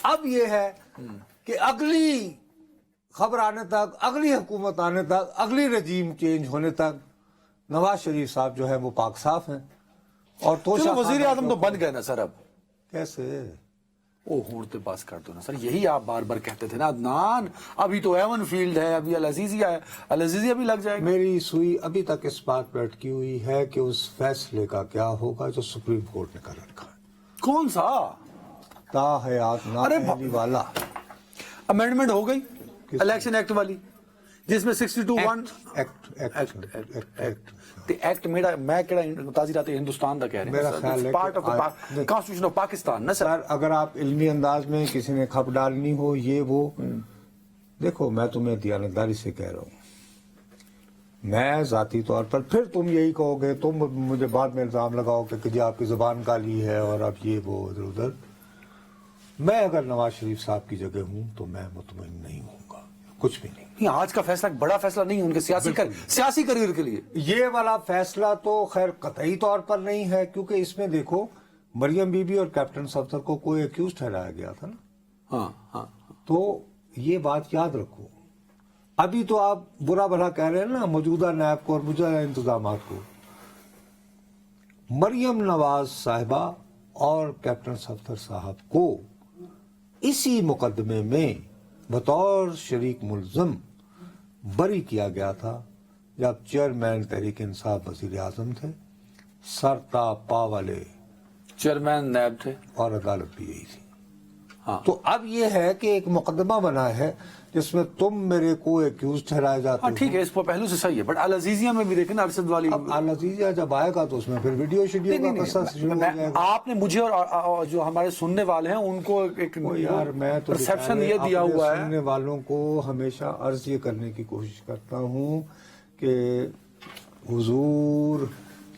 اب یہ ہے کہ اگلی خبر آنے تک، اگلی حکومت آنے تک، اگلی رجیم چینج ہونے تک نواز شریف صاحب جو ہے وہ پاک صاف ہیں. اور چلو وزیر اعظم تو بن گئے نا سر. اب کیسے ہون تو پاس کر دو نا سر. یہی آپ بار بار کہتے تھے نا عدنان. ابھی تو ایون فیلڈ ہے, ابھی العزیزیہ ہے, العزیزیہ بھی لگ جائے گا. میری سوئی ابھی تک اس بات پر اٹکی ہوئی ہے کہ اس فیصلے کا کیا ہوگا جو سپریم کورٹ نے کر رکھا ہے. کون سا؟ تا حیات نااہلی والا امینڈمنٹ ہو گئی الیکشن ایکٹ والی, جس میں 62(1) ایکٹ میں کہڑا تاثیرات ہندوستان کا کہہ رہے ہیں. میرا خیال ہے part of constitution of Pakistan نا سر. اگر آپ علمی انداز میں کسی نے کھپ ڈالنی ہو یہ وہ, دیکھو میں تمہیں دیانتداری سے کہہ رہا ہوں, میں ذاتی طور پر, پھر تم یہی کہو گے, تم مجھے بعد میں الزام لگاؤ کہ جی آپ کی زبان کالی ہے اور اب یہ وہ ادھر ادھر. میں اگر نواز شریف صاحب کی جگہ ہوں تو میں مطمئن نہیں ہوں گا, کچھ بھی نہیں. آج کا فیصلہ بڑا فیصلہ نہیں ہے ان کے سیاسی کریئر کے لیے. یہ والا فیصلہ تو خیر قطعی طور پر نہیں ہے, کیونکہ اس میں دیکھو مریم بی بی اور کیپٹن صفدر کو کوئی ایکیوز ٹھہرایا گیا تھا نا. ہاں. تو یہ بات یاد رکھو. ابھی تو آپ برا بھلا کہہ رہے ہیں نا موجودہ نیب کو اور موجودہ انتظامات کو. مریم نواز صاحبہ اور کیپٹن صفدر صاحب کو اسی مقدمے میں بطور شریک ملزم بری کیا گیا تھا جب چیئرمین تحریک انصاف وزیر اعظم تھے, سرتا پا والے چیئرمین نیب تھے, اور عدالت بھی یہی تھی. تو اب یہ ہے کہ ایک مقدمہ بنا ہے جس میں تم میرے کو ایکیوز ٹھہرائے جاتے ہو. ٹھیک ہے, اس پہلو سے صحیح ہے, بٹ العزیزیہ میں بھی دیکھیں نا ارشد والی. اب العزیزیہ جب آئے گا تو اس میں پھر ویڈیو شیڈیو کا قصہ شروع ہو جائے گا. آپ نے مجھے اور جو ہمارے سننے والے ہیں ان کو ایک یار میں تو پرسیپشن یہ دیا ہوا ہے. سننے والوں کو ہمیشہ عرض یہ کرنے کی کوشش کرتا ہوں کہ حضور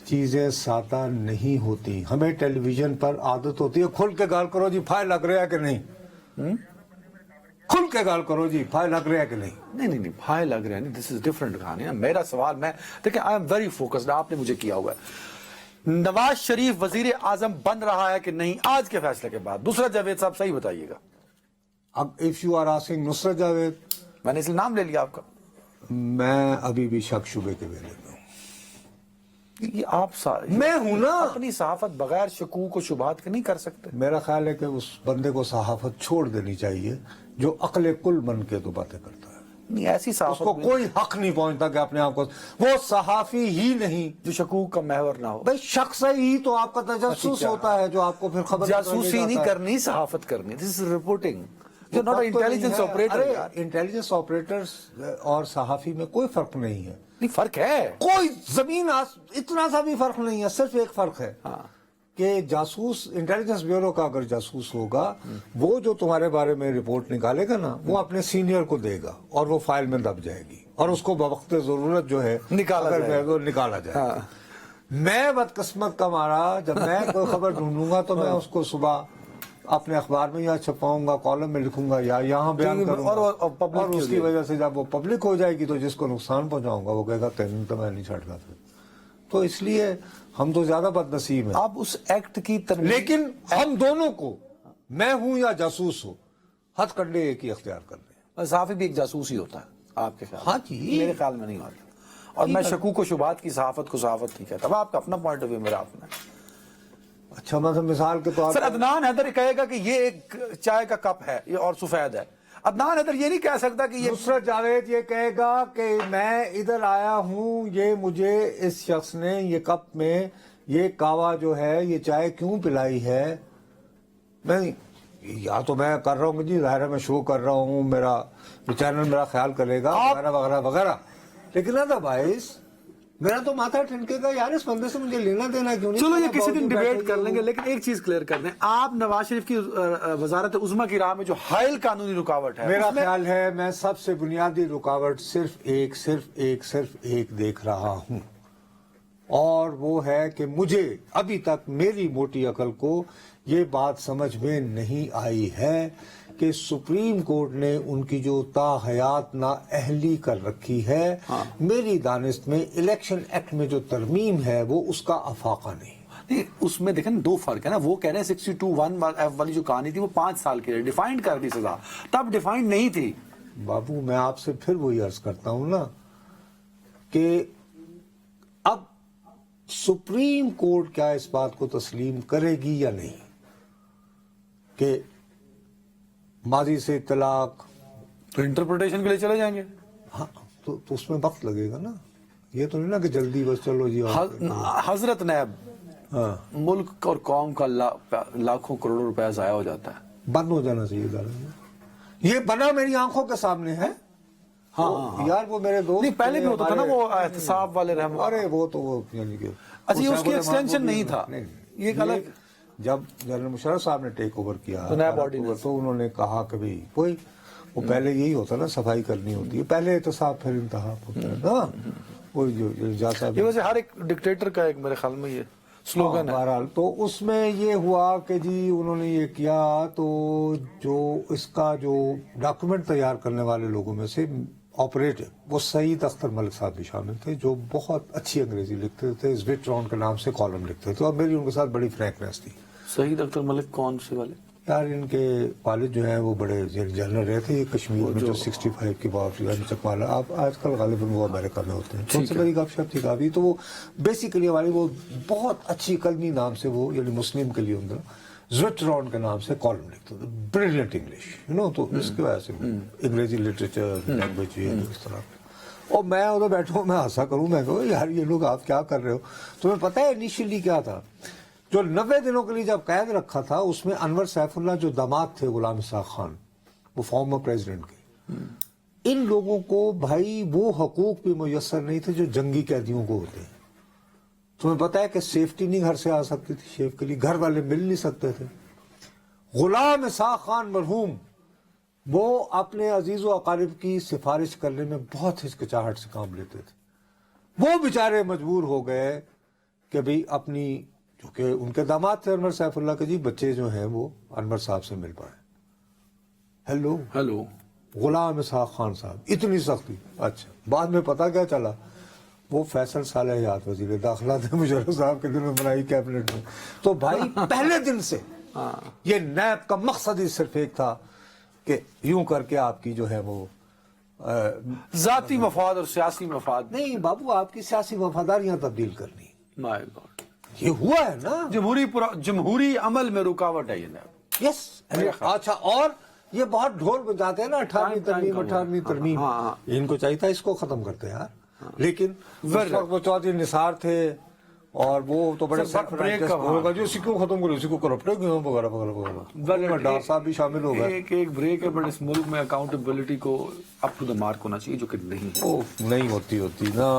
چیزیں سادہ نہیں ہوتی. ہمیں ٹیلی ویژن پر عادت ہوتی ہے کھل کے گال کرو جی فائل لگ رہا ہے کہ نہیں, کھل کے گال کرو جی فائل لگ رہا ہے کہ نہیں. نہیں بھائی لگ رہا ہے نہیں, دس از ڈفرنٹ کہانی. میرا سوال, میں دیکھیں آئی ایم ویری فوکسڈ, آپ نے مجھے کیا ہوا ہے. نواز شریف وزیر اعظم بن رہا ہے کہ نہیں آج کے فیصلے کے بعد؟ نصرت جاوید صاحب صحیح بتائیے گا. اب اف یو آر آسکنگ نصرت جاوید, میں نے اس لیے نام لے لیا آپ کا. میں ابھی بھی شک شبے کے ویلے میں ہوں. یہ آپ میں ہوں نا, اپنی صحافت بغیر شکوک و شبہات کے نہیں کر سکتے. میرا خیال ہے کہ اس بندے کو صحافت چھوڑ دینی چاہیے جو عقل کل بن کے تو باتیں کرتا ہے. نہیں ایسی صحافت اس کو کوئی حق نہیں پہنچتا کہ اپنے آپ کو, وہ صحافی ہی نہیں جو شکوک کا محور نہ ہو. بھائی شخص ہی تو آپ کا تجسس ہوتا ہے جو آپ کو پھر خبر جاسوسی نہیں کرنی, صحافت کرنی. This is reporting. Intelligence operator, intelligence operator اور صحافی میں کوئی فرق نہیں ہے. نہیں فرق ہے, کوئی زمین اتنا سا بھی فرق نہیں ہے. صرف ایک فرق ہے کہ جاسوس انٹیلیجنس بیورو کا اگر جاسوس ہوگا, وہ جو تمہارے بارے میں رپورٹ نکالے گا نا, وہ اپنے سینئر کو دے گا اور وہ فائل میں دب جائے گی اور اس کو بوقت ضرورت جو ہے نکالا جائے. میں بدقسمت کا مارا جب میں کوئی خبر ڈھونڈوں گا تو میں اس کو صبح اپنے اخبار میں یا چھپاؤں گا, کالم میں لکھوں گا یا یہاں بیان کروں گا, اور اس کی وجہ سے جب وہ پبلک ہو جائے گی تو جس کو نقصان پہنچاؤں گا وہ کہے گا تین تو میں نہیں چھڑتا تھا. تو اس لیے ہم تو زیادہ بد نصیب ہیں. آپ اس ایکٹ کی لیکن ہم دونوں کو, میں ہوں یا جاسوس ہو, ہتھ کنڈے ایک ہی اختیار کر لیں. صحافی بھی ایک جاسوس ہی ہوتا ہے آپ کے خیال؟ ہاں جی, میرے خیال میں نہیں ہوتا. اور میں شکوک و شبہات کی صحافت کو صحافت نہیں کہتا. اب آپ کا اپنا پوائنٹ آف ویو, میرا اپنا. اچھا مثلا مثال کے طور پر عدنان حیدر کہے گا کہ یہ ایک چائے کا کپ ہے اور سفید ہے. عدنان حیدر یہ نہیں کہہ سکتا کہ یہ نصرت جاوید یہ کہے گا کہ میں ادھر آیا ہوں, یہ مجھے اس شخص نے یہ کپ میں یہ کاوا جو ہے یہ چائے کیوں پلائی ہے. میں یا تو میں کر رہا ہوں جی ظاہر ہے میں شو کر رہا ہوں, میرا چینل میرا خیال کرے گا وغیرہ وغیرہ وغیرہ, لیکن ادروائز میرا تو ماتھا ٹھنکے گا یار اس بندے سے مجھے لینا دینا کیوں نہیں. چلو یہ کسی دن ڈیبیٹ کر لیں گے, لیکن ایک چیز کلیئر کر دیں, آپ نواز شریف کی وزارت عظمیٰ کی راہ میں جو حائل قانونی رکاوٹ ہے, میرا خیال ہے میں سب سے بنیادی رکاوٹ صرف ایک دیکھ رہا ہوں, اور وہ ہے کہ مجھے ابھی تک میری موٹی عقل کو یہ بات سمجھ میں نہیں آئی ہے کہ سپریم کورٹ نے ان کی جو تاحیات نااہلی کر رکھی ہے, میری دانست میں الیکشن ایکٹ میں جو ترمیم ہے وہ اس کا افاقہ نہیں. اس میں دیکھیں دو فرق ہے نا, وہ کہہ رہے ہیں 62(1) والی جو کہانی تھی وہ 5 سال کے لیے ڈیفائنڈ کر دی سزا, تب ڈیفائنڈ نہیں تھی. بابو میں آپ سے پھر وہی عرض کرتا ہوں نا کہ اب سپریم کورٹ کیا اس بات کو تسلیم کرے گی یا نہیں کہ ماضی سے طلاق, تو انٹرپریٹیشن کے لیے چلے جائیں گے. ہاں تو اس میں وقت لگے گا نا, یہ تو نہیں نا کہ جلدی بس چلو جی. حضرت نیب, ہاں ملک اور قوم کا لاکھوں کروڑوں روپیہ ضائع ہو جاتا ہے. بند ہو جانا چاہیے ادارہ, یہ بنا میری آنکھوں کے سامنے ہے. ہاں یار وہ میرے دوست نہیں, پہلے بھی ہوتا تھا نا وہ احتساب والے رحم. ارے وہ تو وہ یعنی کہ اچھا اس کی ایکسٹینشن نہیں تھا, یہ ایک الگ. جب جنرل مشرف صاحب نے ٹیک اوور کیا تو نیب آرڈیننس, تو انہوں نے کہا کہ بھئی کوئی وہ پہلے یہی ہوتا نا, صفائی کرنی ہوتی ہے, پہلے احتساب پھر انتخاب ہوتا ہے نا. وہ جو جج صاحب یہ ویسے ہر ایک ڈکٹیٹر کا ایک میرے خیال میں یہ سلوگن ہے. بہرحال تو اس میں یہ ہوا کہ جی انہوں نے یہ کیا, تو جو اس کا جو ڈاکومنٹ تیار کرنے والے لوگوں میں سے آپریٹر وہ سعید اختر ملک صاحب بھی شامل تھے, جو بہت اچھی انگریزی لکھتے تھے, زویٹرون کے نام سے کالم لکھتے تھے, اور میری ان کے ساتھ بڑی فرینکنیس تھی. سعید اختر ملک کون سے والے؟ یار ان کے والد جو ہیں وہ بڑے جنرل رہے تھے کشمیر میں, جو 65 کے بعد یعنی چکوالا, آپ آج کل غالباً وہ امریکہ میں ہوتے ہیں. چھوٹی بڑی گپ شپ تھی کافی. تو وہ بیسیکلی ہماری وہ بہت اچھی کلمی نام سے وہ یعنی مسلم کے لیے اندر زویٹرون کے نام سے کالم لکھتے تھے, بریلینٹ انگلش یو نو. تو اس کی وجہ سے انگریزی لٹریچر لینگویج اس طرح. اور میں ادھر بیٹھا ہوں, میں ہنسا کروں, میں کہوں یار یہ لوگ آپ کیا کر رہے ہو. تمہیں پتہ ہے انیشلی کیا تھا, جو 90 دنوں کے لیے جب قید رکھا تھا اس میں انور سیف اللہ جو داماد تھے غلام اسحاق خان, وہ فارمر پریزیڈنٹ کے, ان لوگوں کو بھائی وہ حقوق بھی میسر نہیں تھے جو جنگی قیدیوں کو ہوتے ہیں. تمہیں پتہ ہے کہ سیفٹی نہیں گھر سے آ سکتی تھی شیف کے لیے, گھر والے مل نہیں سکتے تھے. غلام اسحاق خان مرحوم وہ اپنے عزیز و اقارب کی سفارش کرنے میں بہت ہچکچاہٹ سے کام لیتے تھے. وہ بیچارے مجبور ہو گئے کہ بھئی اپنی, کیونکہ ان کے داماد تھے انور سیف اللہ کے, جی بچے جو ہیں وہ انور صاحب سے مل پائے. ہیلو غلام اسحاق خان صاحب, اتنی سختی. اچھا بعد میں پتا کیا چلا, وہ فیصل صالح حیات وزیر داخلہ تھے مشرف صاحب کے دن میں بنائی کیبنٹ میں. تو بھائی پہلے دن سے یہ نیب کا مقصد ہی صرف ایک تھا کہ یوں کر کے آپ کی جو ہے وہ ذاتی مفاد اور سیاسی مفاد نہیں بابو, آپ کی سیاسی وفاداریاں تبدیل کرنی. مائی گاڈ, یہ ہوا ہے نا, جمہوری عمل میں رکاوٹ ہے یہ نیب. یس. اچھا, اور یہ بہت ڈھول بجاتے ہیں نا 18ویں ترمیم, ان کو چاہیے تھا اس کو ختم کرتے یار. لیکن اس وقت وہ چودھری نثار تھے اور وہ تو بڑے ہوگا جو اسی کو ختم کرو, اسی کو کرپٹ وغیرہ وغیرہ وغیرہ. ڈار صاحب بھی شامل ہو گئے. ایک بریک ہے, بٹ اس ملک میں اکاؤنٹیبلٹی کو اپ ٹو دا مارک ہونا چاہیے, جو کہ نہیں ہوتی نا.